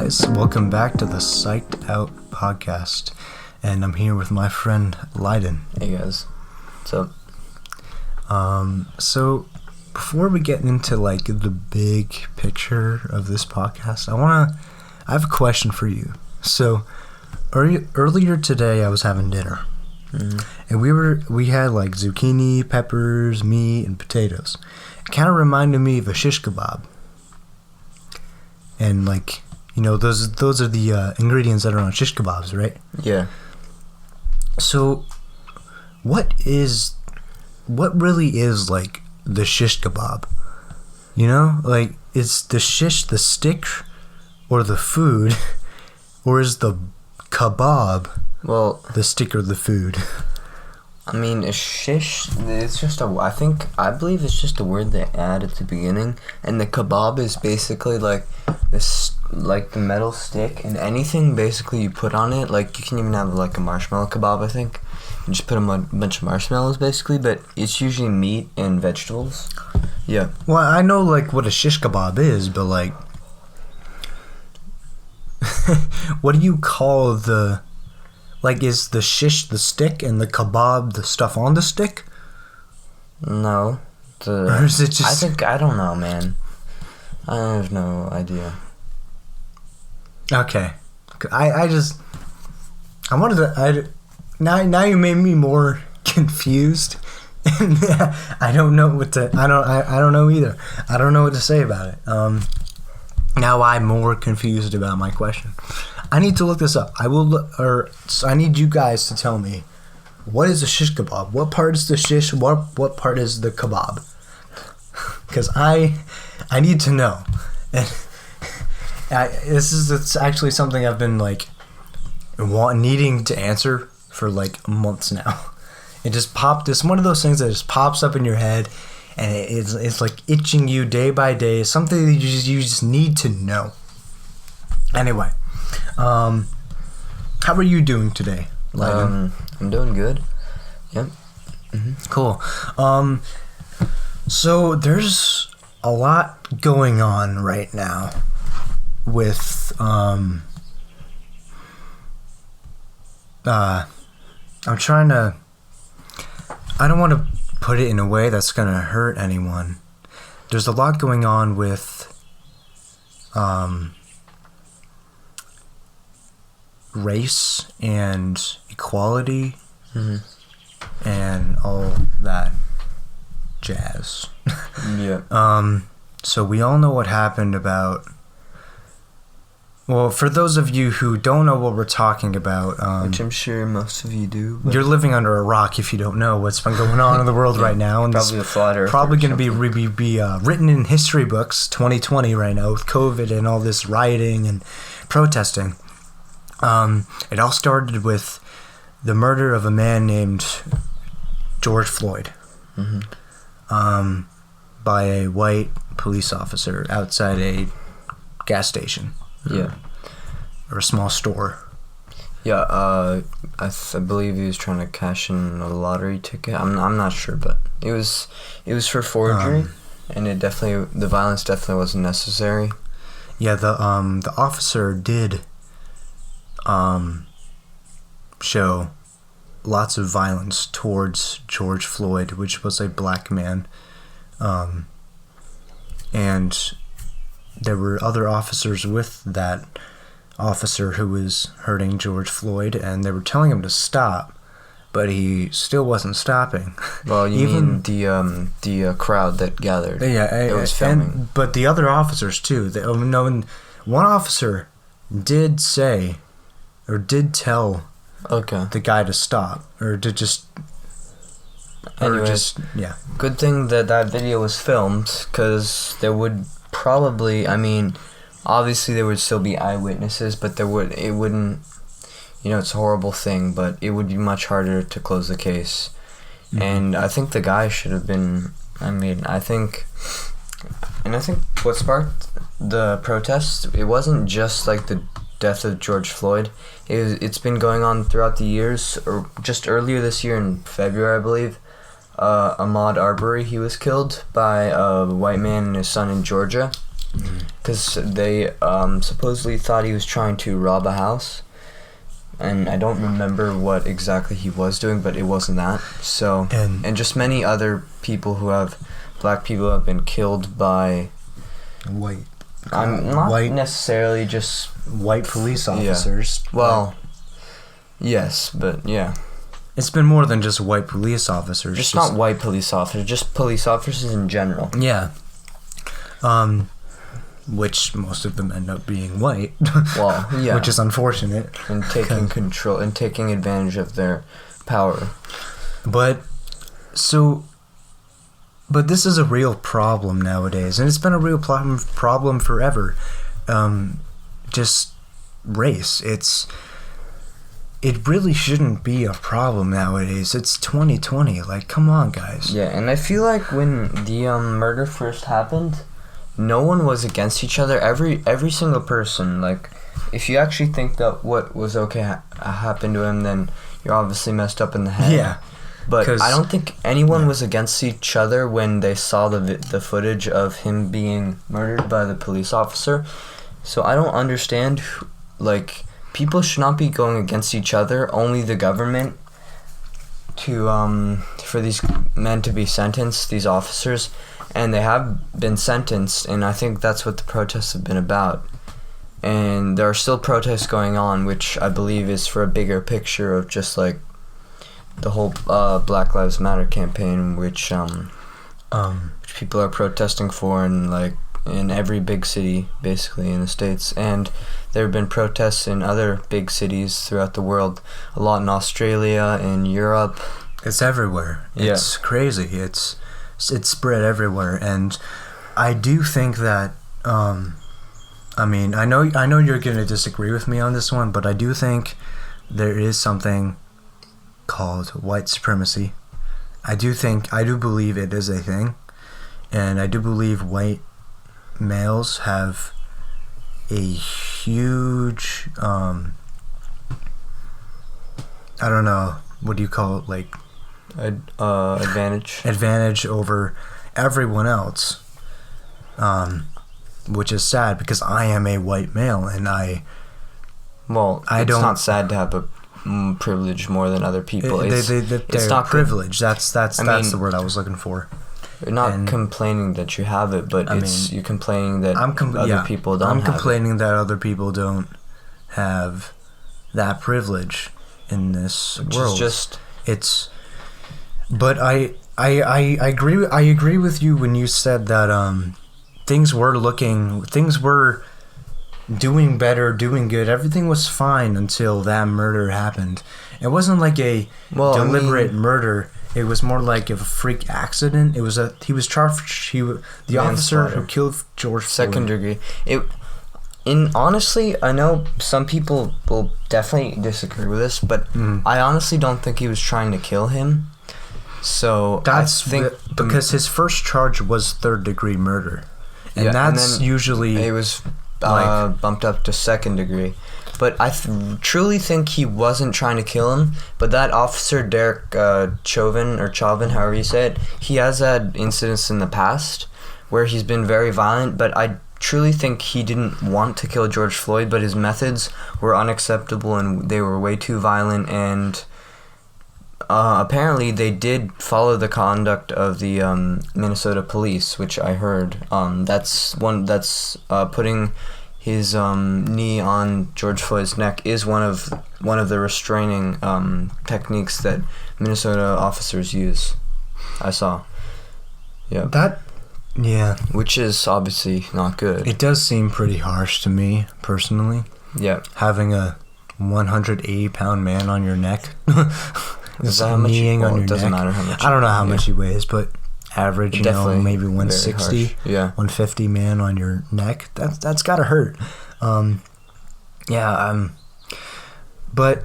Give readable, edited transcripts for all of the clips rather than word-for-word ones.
guys, welcome back to the Psyched Out podcast, and I'm here with my friend Leiden. Hey guys, what's up? So before we get into like the big picture of this podcast, I have a question for you. So earlier today I was having dinner, and we had like zucchini, peppers, meat, and potatoes. It kind of reminded me of a shish kebab. And like, you know, those are the ingredients that are on shish kebabs, right? Yeah. So, what really is like the shish kebab? You know, like, is the shish the stick or the food, or is the kebab the stick or the food? I mean, a shish, it's just I believe it's just a word they add at the beginning, and the kebab is basically like this, like the metal stick, and anything basically you put on it, like you can even have like a marshmallow kebab, I think. You just put a bunch of marshmallows basically, but it's usually meat and vegetables. Yeah. Well, I know like what a shish kebab is, but like, what do you call the... Like, is the shish the stick and the kebab the stuff on the stick? No. Or is it just... I don't know, man. I have no idea. Okay. I wanted to... Now you made me more confused. And I don't know what to... I don't know either. I don't know what to say about it. Now I'm more confused about my question. I need to look this up. I need you guys to tell me, what is a shish kebab? What part is the shish? What part is the kebab? Because I need to know. And it's actually something I've been like needing to answer for like months now. It's one of those things that just pops up in your head, and it's like itching you day by day. Something that you just need to know. Anyway. How are you doing today, Leiden? I'm doing good. Yep. Mm-hmm. Cool. So there's a lot going on right now with, I'm trying to, I don't want to put it in a way that's going to hurt anyone. There's a lot going on with, race and equality, and all that jazz. Yeah. So we all know what happened about... Well, for those of you who don't know what we're talking about... which I'm sure most of you do. But... You're living under a rock if you don't know what's been going on in the world right now. And probably a flat earth. Probably going to be written in history books, 2020 right now, with COVID and all this rioting and protesting. It all started with the murder of a man named George Floyd, by a white police officer outside a gas station. Yeah. Or a small store. Yeah, I believe he was trying to cash in a lottery ticket. I'm not sure, but it was for forgery, and the violence definitely wasn't necessary. Yeah, the officer did show lots of violence towards George Floyd, which was a black man, and there were other officers with that officer who was hurting George Floyd, and they were telling him to stop, but he still wasn't stopping. Well, you mean the crowd that gathered? Yeah, it was filming. But the other officers too. One officer did say, or did tell the guy to stop, or to just... Anyways, good thing that video was filmed, because there would probably, obviously there would still be eyewitnesses, but it wouldn't, it's a horrible thing, but it would be much harder to close the case. Mm-hmm. And I think the guy should have been, I think what sparked the protest, it wasn't just like the death of George Floyd. It's been going on throughout the years, or just earlier this year in February, I believe. Ahmaud Arbery, he was killed by a white man and his son in Georgia. because they supposedly thought he was trying to rob a house, and I don't remember what exactly he was doing, but it wasn't that. So and just many other people black people who have been killed by white. I'm not necessarily just white police officers. Yeah. Well, yes, but yeah. It's been more than just white police officers. Just not white police officers, just police officers in general. Yeah. Which most of them end up being white. Well, yeah. Which is unfortunate. And taking control and taking advantage of their power. But this is a real problem nowadays, and it's been a real problem forever. Just race. It really shouldn't be a problem nowadays. It's 2020. Like, come on, guys. Yeah, and I feel like when the murder first happened, no one was against each other. Every single person, like, if you actually think that what was okay happened to him, then you're obviously messed up in the head. Yeah. But I don't think anyone was against each other when they saw the footage of him being murdered by the police officer. So I don't understand, like, people should not be going against each other. Only the government for these men to be sentenced, these officers, and they have been sentenced, and I think that's what the protests have been about. And there are still protests going on, which I believe is for a bigger picture of just like the whole Black Lives Matter campaign, which people are protesting for in every big city, basically, in the States. And there have been protests in other big cities throughout the world, a lot in Australia, in Europe. It's everywhere. It's crazy. It's spread everywhere, and I do think that I mean, I know you're going to disagree with me on this one, but I do think there is something called white supremacy. I do believe it is a thing, and I do believe white males have a huge I don't know, what do you call it, like advantage over everyone else, which is sad because I am a white male, and it's not sad to have a privilege more than other people. It's not privilege. That's the word I was looking for. You're not complaining that you have it, but you're complaining that other people don't have it. I'm complaining that other people don't have that privilege in this world. But I agree with you when you said that things were doing better, doing good. Everything was fine until that murder happened. It wasn't like a deliberate murder. It was more like a freak accident. He was charged. The officer who killed George Floyd. Second degree. Honestly, I know some people will definitely disagree with this, but I honestly don't think he was trying to kill him. So because his first charge was third degree murder, and that's usually it was bumped up to second degree. But I truly think he wasn't trying to kill him. But that officer, Derek Chauvin, however you say it, he has had incidents in the past where he's been very violent. But I truly think he didn't want to kill George Floyd, but his methods were unacceptable and they were way too violent. And apparently they did follow the conduct of the Minnesota police, which I heard. That's putting his knee on George Floyd's neck is one of the restraining techniques that Minnesota officers use. I saw. Yeah. Which is obviously not good. It does seem pretty harsh to me, personally. Yeah. Having a 180-pound man on your neck. Is that how much? It doesn't matter how much. I don't know how much he weighs, but average, maybe 160, 150 man on your neck. That's gotta hurt. But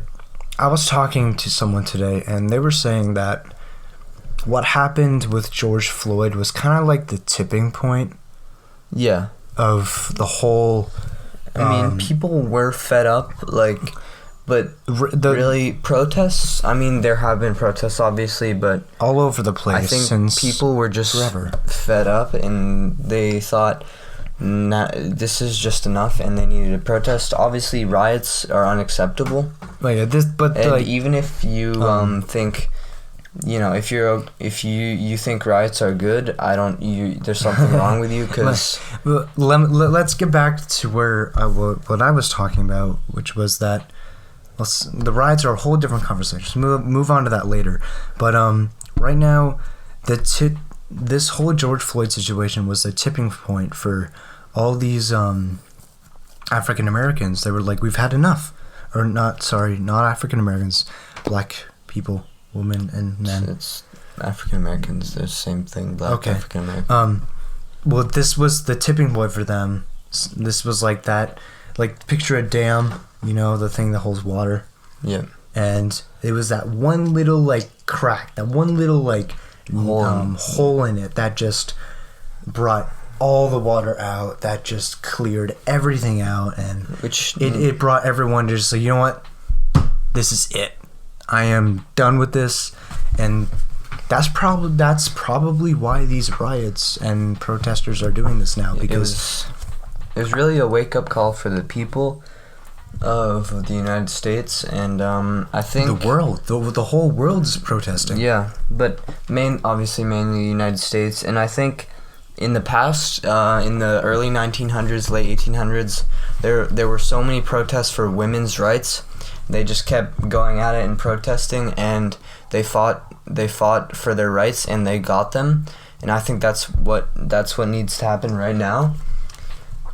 I was talking to someone today, and they were saying that what happened with George Floyd was kind of like the tipping point. Yeah. Of the whole. People were fed up, But really, protests, there have been protests, obviously, but all over the place. I think people were just fed up, and they thought this is just enough, and they needed to protest. Obviously, riots are unacceptable. Even if you think, if you think riots are good, there's something wrong with you, because let's get back to where what I was talking about, which was that the riots are a whole different conversation. Move on to that later. But right now, this whole George Floyd situation was the tipping point for all these African Americans. They were like, we've had enough. Or not African Americans, black people, women and men. It's African Americans. They're the same thing. Black African Americans. Well, this was the tipping point for them. This was like that. Like, picture a dam. The thing that holds water. Yeah. And it was that one little crack, that one little hole in it that just brought all the water out, that just cleared everything out, and it brought everyone to just say, you know what, this is it. I am done with this. And that's probably why these riots and protesters are doing this now, because it was really a wake-up call for the people of the United States, and I think the world, the whole world is protesting. Yeah, but mainly the United States. And I think in the past, in the early 1900s, late 1800s, there were so many protests for women's rights. They just kept going at it and protesting, and they fought for their rights, and they got them. And I think that's what needs to happen right now.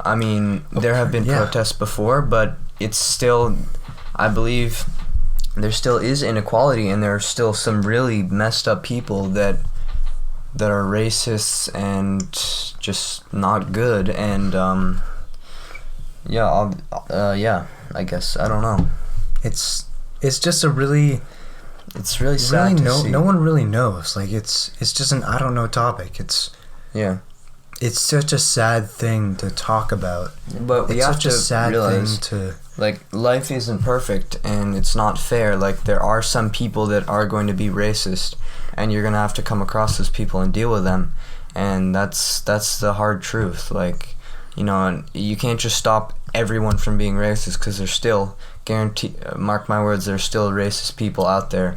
I mean, there have been protests before, but it's still, I believe, there still is inequality, and there are still some really messed up people that are racists and just not good. And I guess, I don't know. It's just a really, it's really sad to see. No one really knows. Like, it's just an I don't know topic. It's such a sad thing to talk about. But we have to realize, life isn't perfect, and it's not fair. Like, there are some people that are going to be racist, and you're going to have to come across those people and deal with them. And that's the hard truth. Like, and you can't just stop everyone from being racist, because there's still, mark my words, there's still racist people out there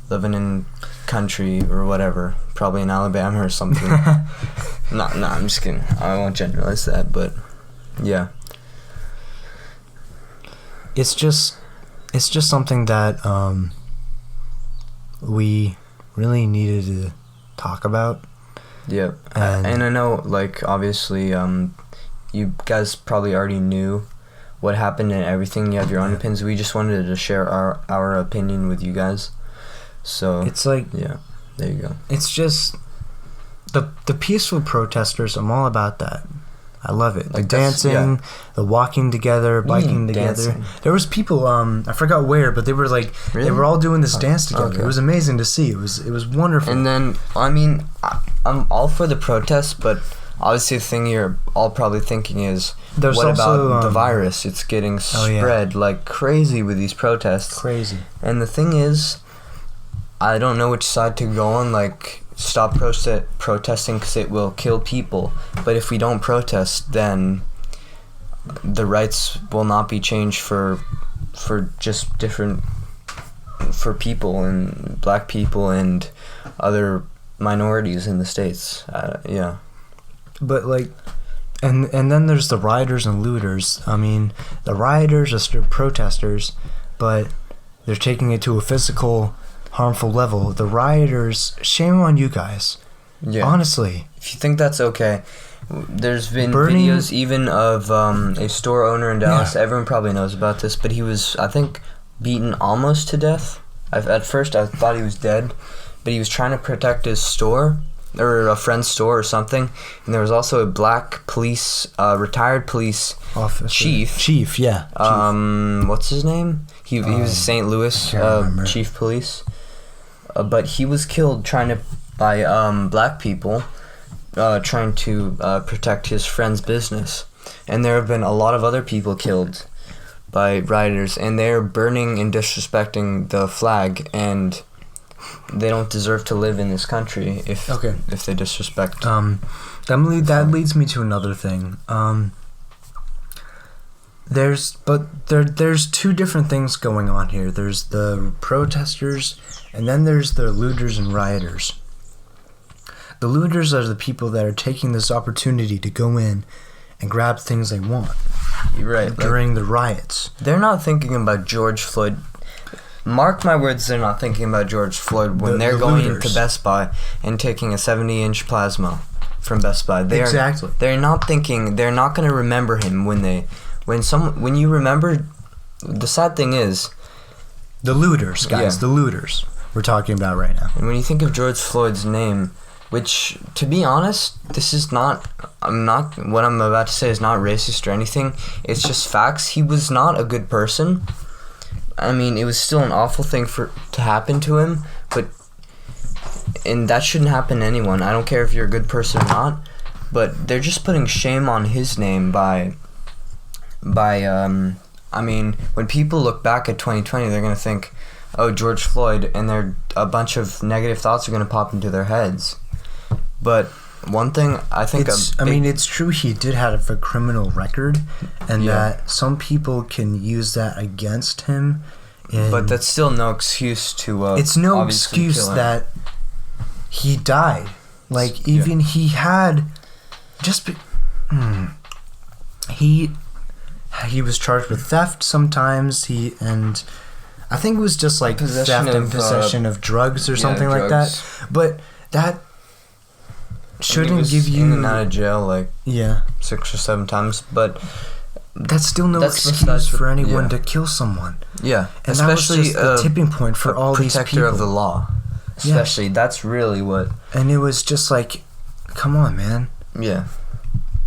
living in country or whatever, probably in Alabama or something. No, I'm just kidding. I won't generalize that, but yeah. It's just something that we really needed to talk about. Yeah, and I know, obviously, you guys probably already knew what happened and everything. You have your own opinions. We just wanted to share our opinion with you guys. So it's there you go. It's just the peaceful protesters. I'm all about that. I love it. The dancing, the walking together, biking together. Dancing? There was people, I forgot where, but they were they were all doing this dance together. Okay. It was amazing to see. It was wonderful. And then, I'm all for the protests, but obviously the thing you're all probably thinking is, what about the virus? It's getting spread like crazy with these protests. Crazy. And the thing is, I don't know which side to go on, stop protesting because it will kill people. But if we don't protest, then the rights will not be changed for just different, for people, and black people and other minorities in the States. But and then there's the rioters and looters. I mean, the rioters are still protesters, but they're taking it to a physical, harmful level. The rioters, shame on you guys. Yeah. Honestly. If you think that's okay, there's been videos even of a store owner in Dallas. Yeah. Everyone probably knows about this, but he was, I think, beaten almost to death. At first I thought he was dead, but he was trying to protect his store, or a friend's store or something. And there was also a black police, retired police officer. Chief. What's his name? He was a St. Louis chief police. But he was killed by black people trying to protect his friend's business. And there have been a lot of other people killed by rioters, and they're burning and disrespecting the flag. And they don't deserve to live in this country if they disrespect. That leads me to another thing. There's two different things going on here. There's the protesters, and then there's the looters and rioters. The looters are the people that are taking this opportunity to go in and grab things they want. Right. During the riots. They're not thinking about George Floyd. Mark my words, they're not thinking about George Floyd when they're going into Best Buy and taking a 70-inch plasma from Best Buy. Exactly. They're not thinking, they're not going to remember him when you remember. The sad thing is, the looters, guys, the looters we're talking about right now. And when you think of George Floyd's name, which, to be honest, what I'm about to say is not racist or anything. It's just facts. He was not a good person. I mean, it was still an awful thing to happen to him, and that shouldn't happen to anyone. I don't care if you're a good person or not, but they're just putting shame on his name by I mean, when people look back at 2020, they're going to think, oh, George Floyd, and a bunch of negative thoughts are going to pop into their heads. But one thing I think... it's true he did have a criminal record, and that some people can use that against him. But that's still no excuse to it's no excuse that he died. Like, even he had... He was charged with theft sometimes, and I think it was just like possession of drugs or something like that. But that shouldn't give you... in and out of jail like 6 or 7 times, but that's still no excuse for anyone to kill someone. Yeah, and especially that was just the tipping point for all these people. Protector of the law, especially. That's really what... And it was just like, come on, man. Yeah.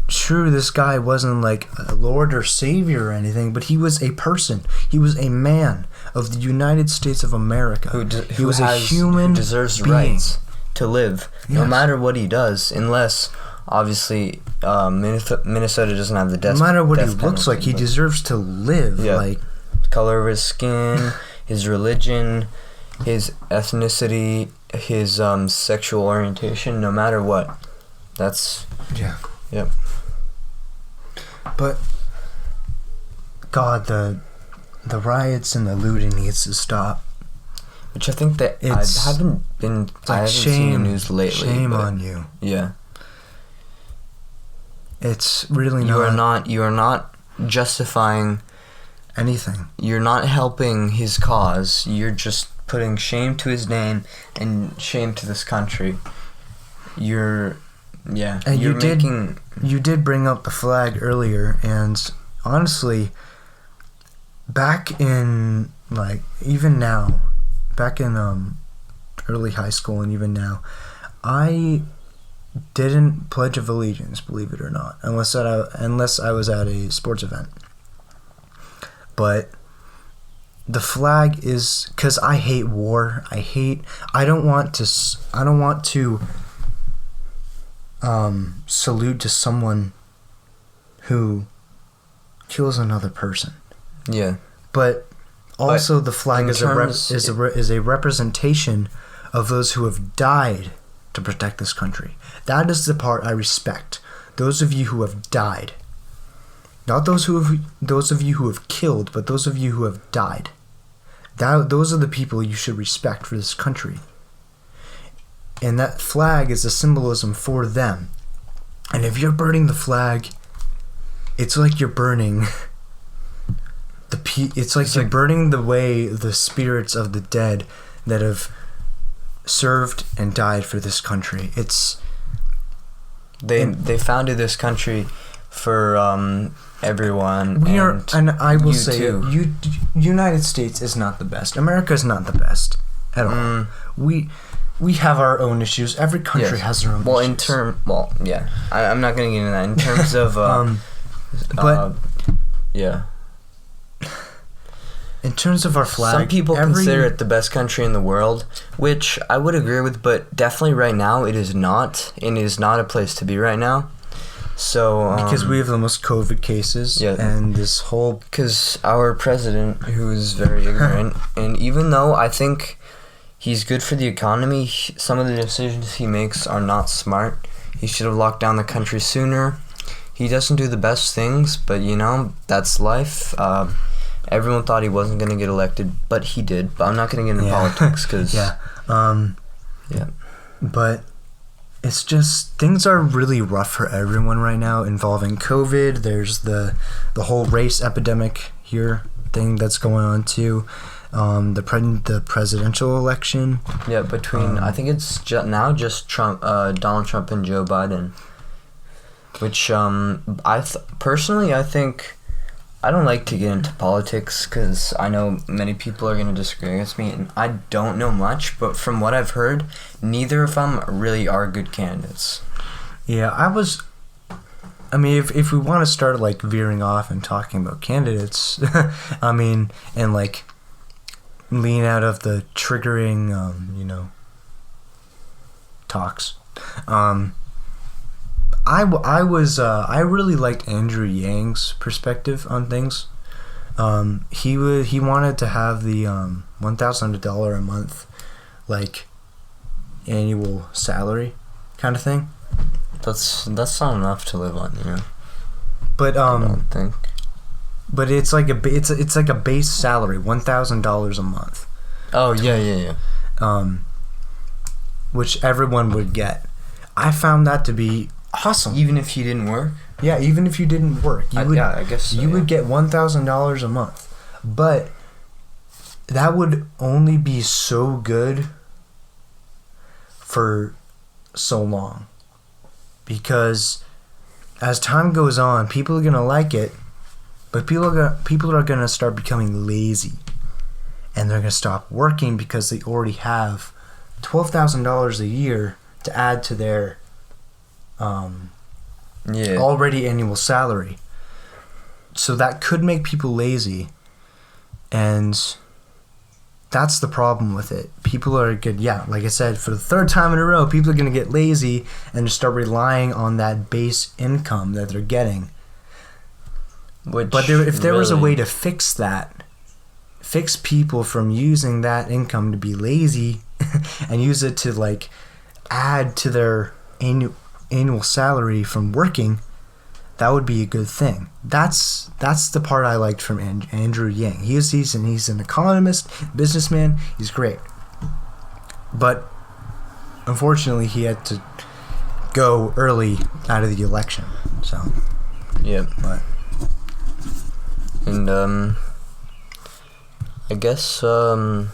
True, this guy wasn't like a lord or savior or anything, but he was a person. He was a man of the United States of America. He was a human who deserves being. Rights to live, no matter what he does, unless, obviously, Minnesota doesn't have the death penalty. No matter what he looks like, he deserves to live. Yeah. Like, color of his skin, his religion, his ethnicity, his sexual orientation, no matter what. That's... Yeah. Yep. But God, the riots and the looting needs to stop. Which I think that I haven't seen the news lately. Shame on you. Yeah. It's really not. You are not justifying anything. You're not helping his cause. You're just putting shame to his name and shame to this country. And you did bring up the flag earlier, and honestly, back in early high school and even now, I didn't pledge of allegiance, believe it or not, unless I was at a sports event. But the flag is, because I hate war. I don't want to salute to someone who kills another person. Yeah. But also the flag is a representation of those who have died to protect this country. That is the part I respect. Those of you who have died. Not those of you who have killed, but those of you who have died. Those are the people you should respect for this country. And that flag is a symbolism for them. And if you're burning the flag, it's like you're burning you're burning the spirits of the dead that have served and died for this country. They founded this country for everyone. And I will say, United States is not the best. America is not the best at all. We have our own issues. Every country has their own issues. I'm not going to get into that. In terms of... in terms of our flag... Some people consider it the best country in the world, which I would agree with, but definitely right now it is not, and it is not a place to be right now. So... because we have the most COVID cases, and this whole... Because our president, who is very ignorant, and even though I think... he's good for the economy. Some of the decisions he makes are not smart. He should have locked down the country sooner. He doesn't do the best things, but that's life. Everyone thought he wasn't going to get elected, but he did. But I'm not going to get into politics because But it's just things are really rough for everyone right now involving COVID. There's the whole race epidemic here thing that's going on too. The presidential election. Yeah, between I think it's just Trump, Donald Trump and Joe Biden. Which personally I think I don't like to get into politics because I know many people are going to disagree against me, and I don't know much. But from what I've heard, neither of them really are good candidates. Yeah, I mean, if we want to start like veering off and talking about candidates, I mean, and like lean out of the triggering, talks. I really liked Andrew Yang's perspective on things. He wanted to have the $1,000 a month, like, annual salary, kind of thing. That's not enough to live on, But I don't think. But it's like a base salary, $1,000 a month. Oh yeah. Which everyone would get. I found that to be awesome. Even if you didn't work? Yeah, even if you didn't work. I guess so, you would get $1,000 a month. But that would only be so good for so long. Because as time goes on, people are going to like it, but people are going to start becoming lazy. And they're going to stop working because they already have $12,000 a year to add to their already annual salary. So that could make people lazy, and that's the problem with it. People are good. Yeah, like I said, for the third time in a row, people are going to get lazy and just start relying on that base income that they're getting. If there was a way to fix that, fix people from using that income to be lazy and use it to like add to their annual salary from working, that would be a good thing. That's the part I liked from Andrew Yang. He's an economist, businessman. He's great, but unfortunately, he had to go early out of the election. So yeah, but and I guess that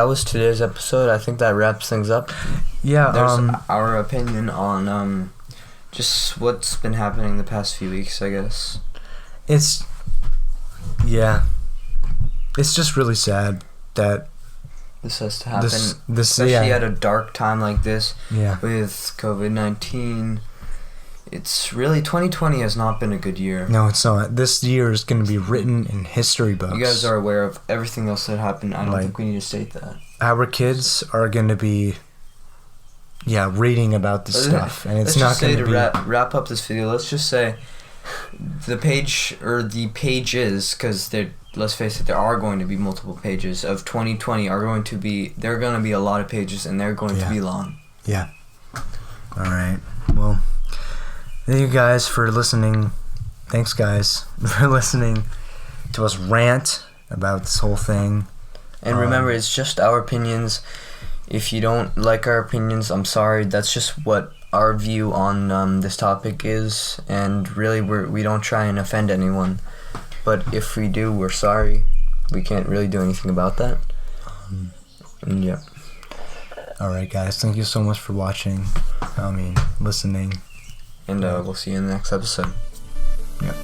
was today's episode. I think that wraps things up. Yeah, there's our opinion on just what's been happening the past few weeks, I guess. It's just really sad that this has to happen, this especially at a dark time like this. Yeah. With COVID-19. It's really 2020 has not been a good year. No, it's not. This year is going to be written in history books. You guys are aware of everything else that happened. I don't think we need to state that. Our kids are going to be reading about this stuff, and it's not going to be... wrap up this video, let's just say the pages, because let's face it, there are going to be multiple pages of 2020 there are going to be a lot of pages, and they're going to be long. Yeah. All right. Well, thank you guys for listening. Thanks, guys, for listening to us rant about this whole thing. And remember, it's just our opinions. If you don't like our opinions, I'm sorry. That's just what our view on this topic is. And really, we don't try and offend anyone. But if we do, we're sorry. We can't really do anything about that. And yeah. All right, guys. Thank you so much for watching. Listening. And we'll see you in the next episode. Yep.